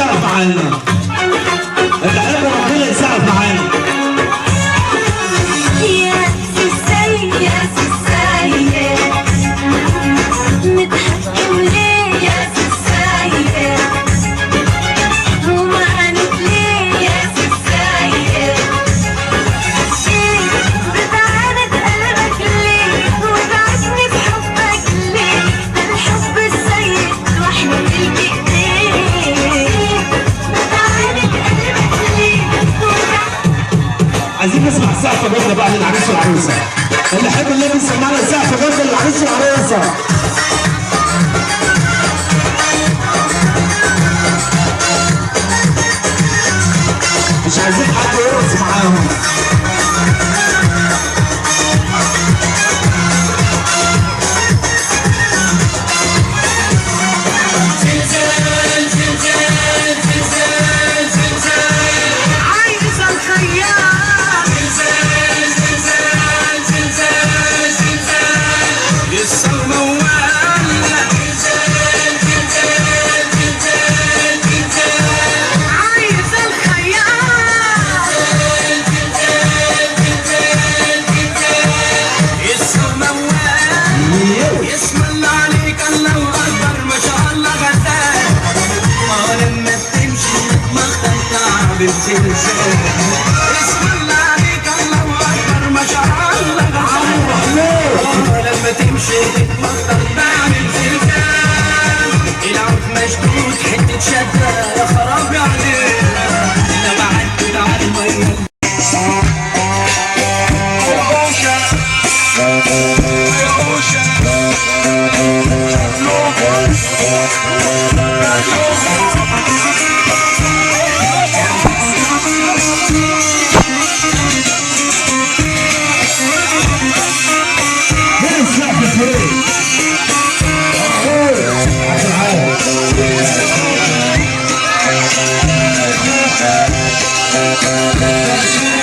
يسقف معانا. اللي حب ربنا يسقف معانا. يا سيسي يا سيسي نتحكم ليه يا سيسي ومعنت ليه يا سيسي بتعاند قلبك ليه وتعبني بحبك ليه ده الحب السيد لوحده بالبإيدين بتعاند قلبك ليه عايزين نسمع سقف جامده بقى للعريس والعروسه. اللي يحب اللي يسمعنا سقف جامده للعريس والعروسه. مش عايزين حد يرقص معاهم. اسم الله عليك الله اكبر ما شاء الله لما تمشي تتمخطر تعمل زلزال العود مشدود حته شده يا خرابي عليك لما عدت على الميه Yeah.